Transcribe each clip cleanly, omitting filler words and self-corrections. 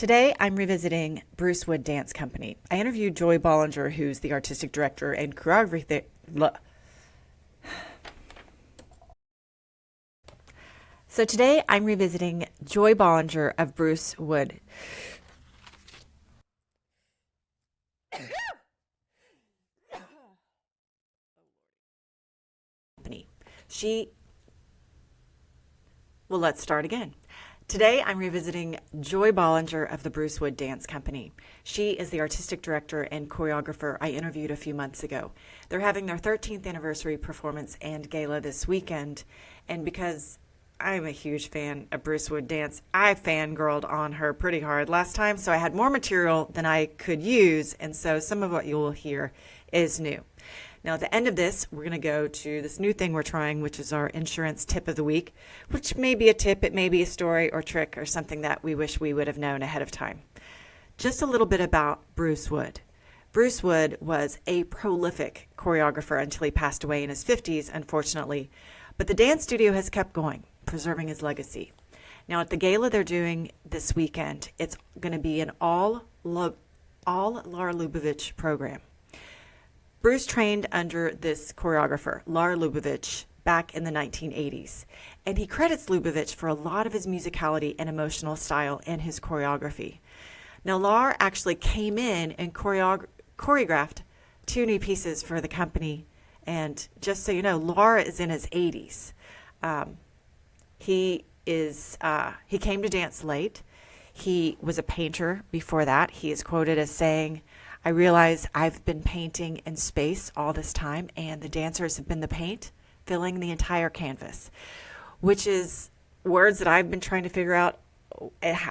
Today, I'm revisiting Bruce Wood Dance Company. I interviewed Joy Bollinger, who's the artistic director and choreographer. So today, I'm revisiting Joy Bollinger of Bruce Wood Company. Let's start again. Today, I'm revisiting Joy Bollinger of the Bruce Wood Dance Company. She is the artistic director and choreographer I interviewed a few months ago. They're having their 13th anniversary performance and gala this weekend, and because I'm a huge fan of Bruce Wood Dance, I fangirled on her pretty hard last time, so I had more material than I could use, and so some of what you will hear is new. Now, at the end of this, we're going to go to this new thing we're trying, which is our insurance tip of the week, which may be a tip, it may be a story or trick or something that we wish we would have known ahead of time. Just a little bit about Bruce Wood. Bruce Wood was a prolific choreographer until he passed away in his 50s, unfortunately, but the dance studio has kept going, preserving his legacy. Now, at the gala they're doing this weekend, it's going to be an all Lar Lubovitch program. Bruce trained under this choreographer, Lar Lubovitch, back in the 1980s, and he credits Lubovitch for a lot of his musicality and emotional style in his choreography. Now, Lar actually came in and choreographed two new pieces for the company, and just so you know, Lar is in his 80s. He came to dance late. He was a painter before that. He is quoted as saying, "I realize I've been painting in space all this time, and the dancers have been the paint filling the entire canvas," which is words that I've been trying to figure out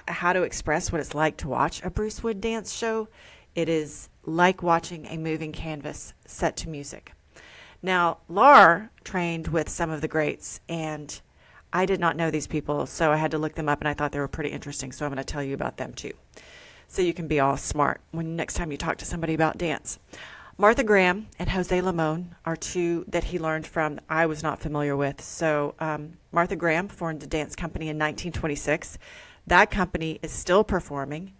how to express what it's like to watch a Bruce Wood dance show. It is like watching a moving canvas set to music. Now, Lar trained with some of the greats, and I did not know these people, so I had to look them up, and I thought they were pretty interesting, so I'm going to tell you about them too, so you can be all smart when next time you talk to somebody about dance. Martha Graham and Jose Limon are two that he learned from I was not familiar with. So Martha Graham formed a dance company in 1926. That company is still performing,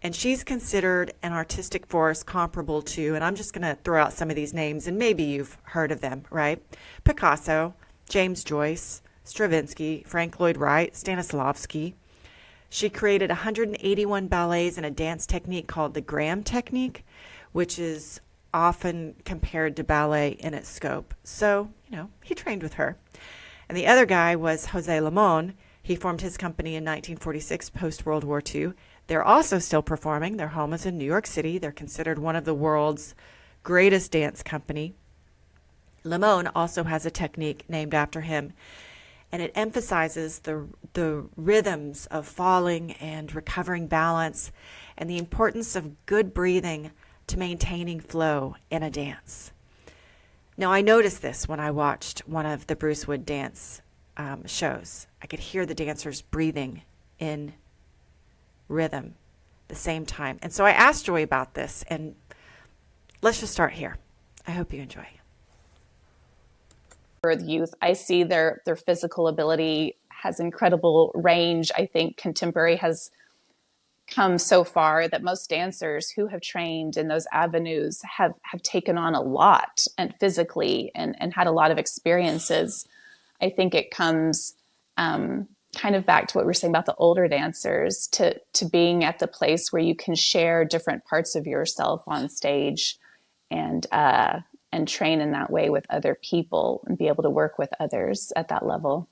and she's considered an artistic force comparable to, and I'm just going to throw out some of these names, and maybe you've heard of them, right? Picasso, James Joyce, Stravinsky, Frank Lloyd Wright, Stanislavski. She created 181 ballets and a dance technique called the Graham technique, which is often compared to ballet in its scope. So, he trained with her. And the other guy was Jose Limon. He formed his company in 1946, post-World War II. They're also still performing. Their home is in New York City. They're considered one of the world's greatest dance company. Limon also has a technique named after him, and it emphasizes the rhythms of falling and recovering balance and the importance of good breathing to maintaining flow in a dance. Now, I noticed this when I watched one of the Bruce Wood dance shows. I could hear the dancers breathing in rhythm the same time. And so I asked Joy about this, and let's just start here. I hope you enjoy. For the youth, I see their physical ability has incredible range. I think contemporary has come so far that most dancers who have trained in those avenues have taken on a lot and physically and had a lot of experiences. I think it comes kind of back to what we were saying about the older dancers, to being at the place where you can share different parts of yourself on stage and train in that way with other people and be able to work with others at that level.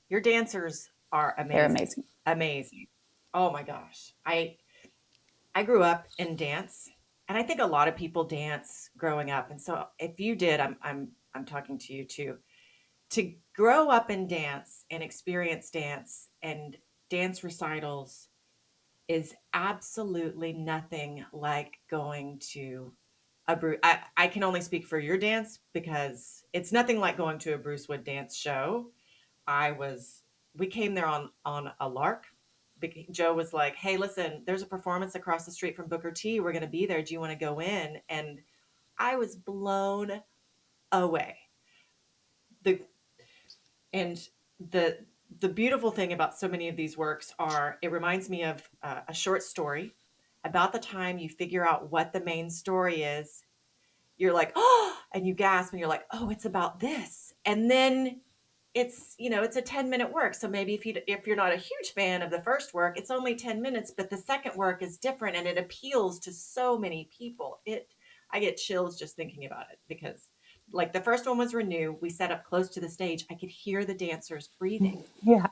Your dancers are amazing. They're amazing. Amazing. Oh my gosh. I grew up in dance, and I think a lot of people dance growing up. And so if you did, I'm talking to you too. To grow up in dance and experience dance and dance recitals is absolutely nothing like going to I can only speak for your dance because it's nothing like going to a Bruce Wood dance show. I was we came there on a lark. Joe was like, "Hey, listen, there's a performance across the street from Booker T. We're going to be there. Do you want to go in?" And I was blown away. The and the the beautiful thing about so many of these works are it reminds me of a short story. About the time you figure out what the main story is, you're like, oh, and you gasp and you're like, oh, it's about this. And then it's a 10-minute work. So maybe if you're not a huge fan of the first work, it's only 10 minutes, but the second work is different and it appeals to so many people. I get chills just thinking about it because like the first one was Renew. We set up close to the stage. I could hear the dancers breathing. Yeah,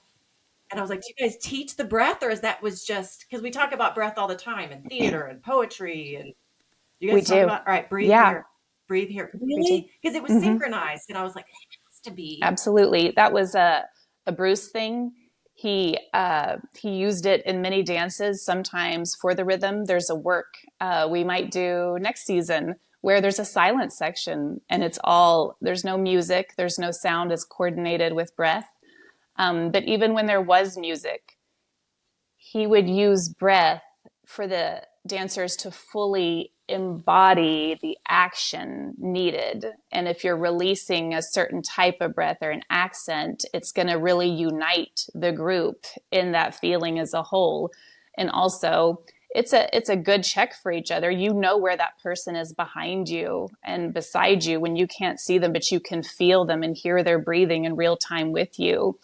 And I was like, do you guys teach the breath or is that was just because we talk about breath all the time in theater and poetry and you we guys talk do. about, all right, breathe Yeah, here, breathe here. we do. Really? Because it was Hmm. synchronized. And I was like, it has to be. Absolutely. That was a Bruce thing. He used it in many dances, sometimes for the rhythm. There's a work we might do next season where there's a silent section and there's no music, there's no sound, it's coordinated with breath. But even when there was music, he would use breath for the dancers to fully embody the action needed. And if you're releasing a certain type of breath or an accent, it's going to really unite the group in that feeling as a whole. And also, it's a good check for each other. You know where that person is behind you and beside you when you can't see them, but you can feel them and hear their breathing in real time with you.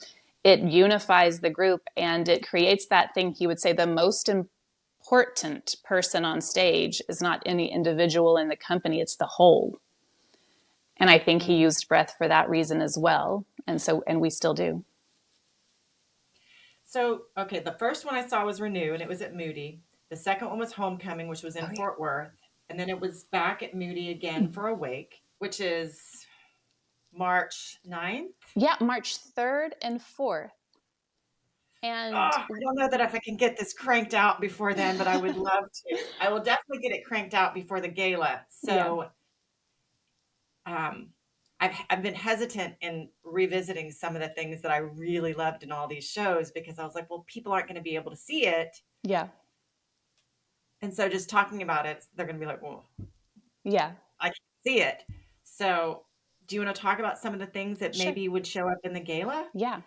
It unifies the group and it creates that thing. He would say the most important person on stage is not any individual in the company, it's the whole. And I think he Mm. used breath for that reason as well. And we still do. So, okay, the first one I saw was Renew, and it was at Moody. The second one was Homecoming, which was in Oh, yeah. Fort Worth. And then it was back at Moody again for Awake, which is March 9th. Yeah, March 3rd and 4th. And Oh, I don't know that if I can get this cranked out before then, but I would love to. I will definitely get it cranked out before the gala. yeah, So, um, I've been hesitant in revisiting some of the things that I really loved in all these shows because I was like, well, people aren't going to be able to see it. yeah, And so just talking about it, they're going to be like, well, yeah, I can't see it. So do you want to talk about some of the things that sure. maybe would show up in the gala? Yeah.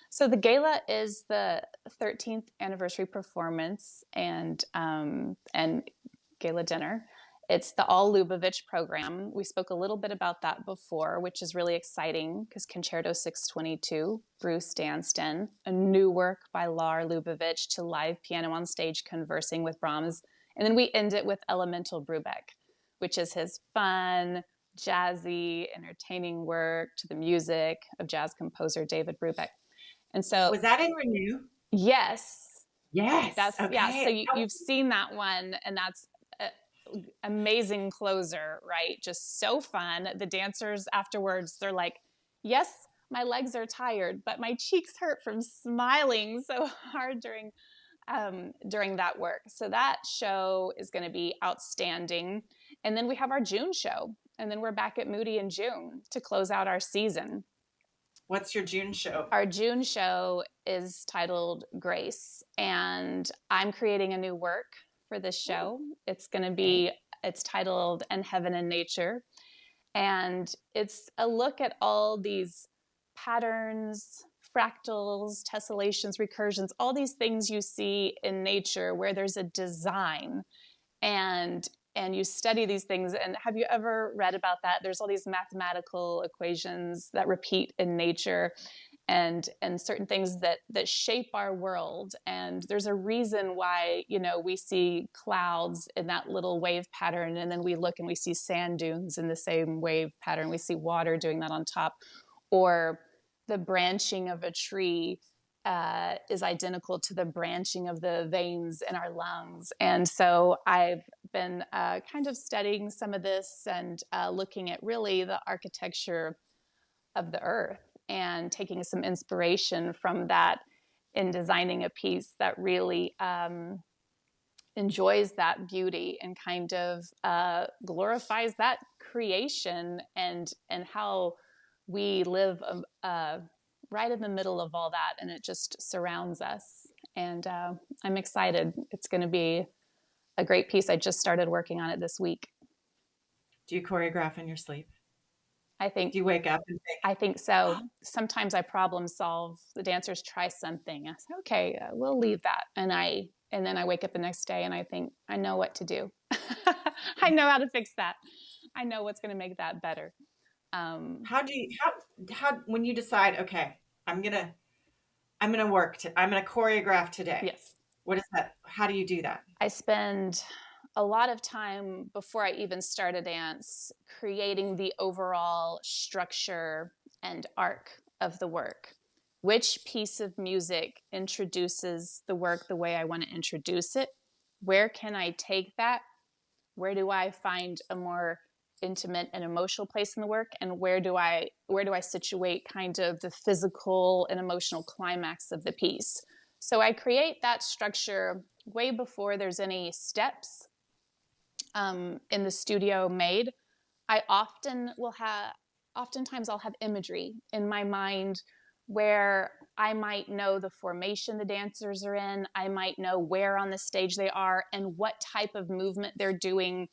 So the gala is the 13th anniversary performance and gala dinner. It's the Lar Lubovitch program. We spoke a little bit about that before, which is really exciting because Concerto 622, Bruce Danston, a new work by Lar Lubovitch to live piano on stage conversing with Brahms. And then we end it with Elemental Brubeck, which is his fun, jazzy, entertaining work to the music of jazz composer David Brubeck. And so, Was that in Renew? yes, Yes. yeah. So Okay. you've seen that one, and that's an amazing closer, right? Just so fun. The dancers afterwards, they're like, "Yes, my legs are tired, but my cheeks hurt from smiling so hard during that work." So that show is going to be outstanding. And then we have our June show, and then we're back at Moody in June to close out our season. What's your June show? Our June show is titled Grace, and I'm creating a new work for this show. It's going to Okay. be, it's titled And Heaven and Nature, and it's a look at all these patterns, fractals, tessellations, recursions, all these things you see in nature where there's a design and you study these things. And have you ever read about that? There's all these mathematical equations that repeat in nature and certain things that shape our world. And there's a reason why, we see clouds in that little wave pattern, and then we look and we see sand dunes in the same wave pattern. We see water doing that on top, or the branching of a tree is identical to the branching of the veins in our lungs. And so I've been kind of studying some of this and looking at really the architecture of the earth and taking some inspiration from that in designing a piece that really enjoys that beauty and kind of glorifies that creation and how we live right in the middle of all that, and it just surrounds us. And I'm excited. It's going to be a great piece. I just started working on it this week. Do you choreograph in your sleep? I think Do you wake up and think, I think so. Sometimes I problem solve. The dancers try something. I say, okay, we'll leave that. And then I wake up the next day and I think, I know what to do. I know how to fix that. I know what's going to make that better. Um, how do you, how, when you decide, okay, I'm going to, I'm going to choreograph today. yes. What is that? How do you do that? I spend a lot of time before I even start a dance creating the overall structure and arc of the work. Which piece of music introduces the work the way I want to introduce it? Where can I take that? Where do I find a more intimate and emotional place in the work? And where do I situate kind of the physical and emotional climax of the piece? So I create that structure way before there's any steps in the studio made. I oftentimes I'll have imagery in my mind where I might know the formation the dancers are in. I might know where on the stage they are and what type of movement they're doing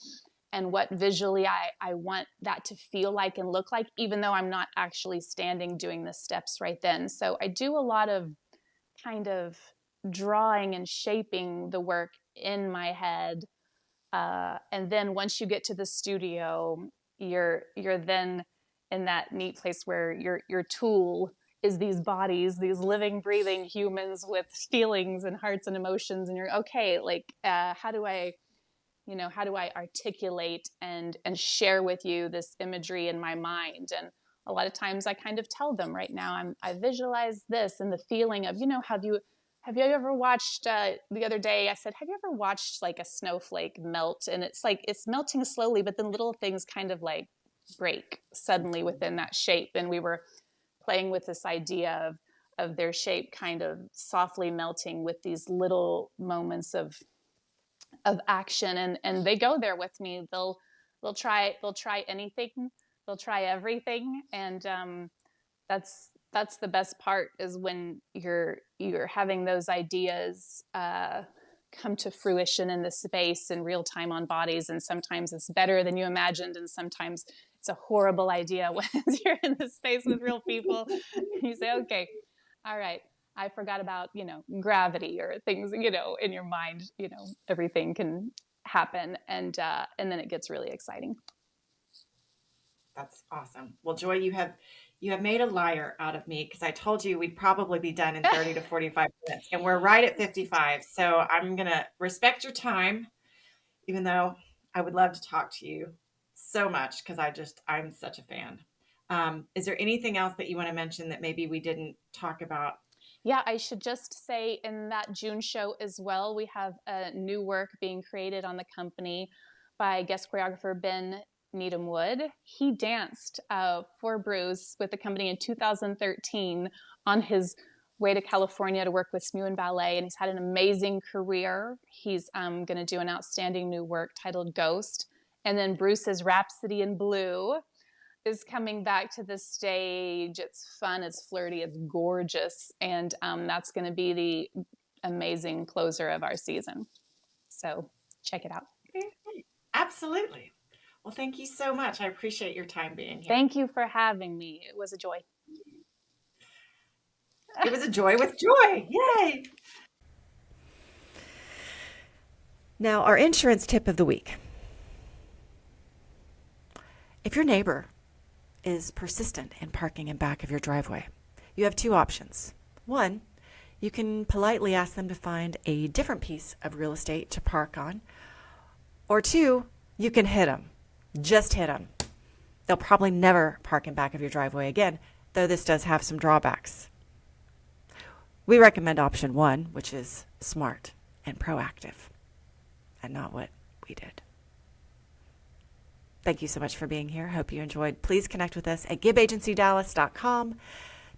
and what visually I want that to feel like and look like, even though I'm not actually standing doing the steps right then. So I do a lot of kind of drawing and shaping the work in my head, and then once you get to the studio, you're then in that neat place where your tool is these bodies, these living, breathing humans with feelings and hearts and emotions, and you're okay. Like, how do I articulate and share with you this imagery in my mind? And a lot of times I kind of tell them right now I visualize this and the feeling of, have you ever watched, the other day I said, have you ever watched like a snowflake melt? And it's like it's melting slowly, but then little things kind of like break suddenly within that shape. And we were playing with this idea of their shape kind of softly melting with these little moments of action, and they go there with me. They'll try anything, they'll try everything. And that's the best part, is when you're having those ideas come to fruition in the space in real time on bodies. And sometimes it's better than you imagined, and sometimes it's a horrible idea when you're in the space with real people. You say, okay, all right, I forgot about, gravity or things, in your mind. Everything can happen, and then it gets really exciting. That's awesome. Well, Joy, you have made a liar out of me because I told you we'd probably be done in 30 to 45 minutes, and we're right at 55. So I'm gonna respect your time, even though I would love to talk to you so much because I'm such a fan. Is there anything else that you want to mention that maybe we didn't talk about? Yeah, I should just say, in that June show as well, we have a new work being created on the company by guest choreographer Ben Needham Wood. He danced for Bruce with the company in 2013 on his way to California to work with Smew and Ballet, and he's had an amazing career. He's going to do an outstanding new work titled Ghost. And then Bruce's Rhapsody in Blue is coming back to the stage. It's fun, it's flirty, it's gorgeous, and that's going to be the amazing closer of our season. So check it out. Absolutely. Well, thank you so much. I appreciate your time being here. Thank you for having me. It was a joy. It was a joy with joy. Yay. Now, our insurance tip of the week. If your neighbor is persistent in parking in back of your driveway, you have two options. One, you can politely ask them to find a different piece of real estate to park on. Or two, you can hit them. Just hit them. They'll probably never park in back of your driveway again, though this does have some drawbacks. We recommend option one, which is smart and proactive, and not what we did. Thank you so much for being here. Hope you enjoyed. Please connect with us at gibagencydallas.com.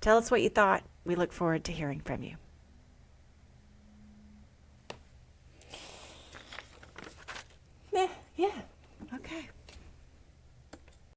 Tell us what you thought. We look forward to hearing from you.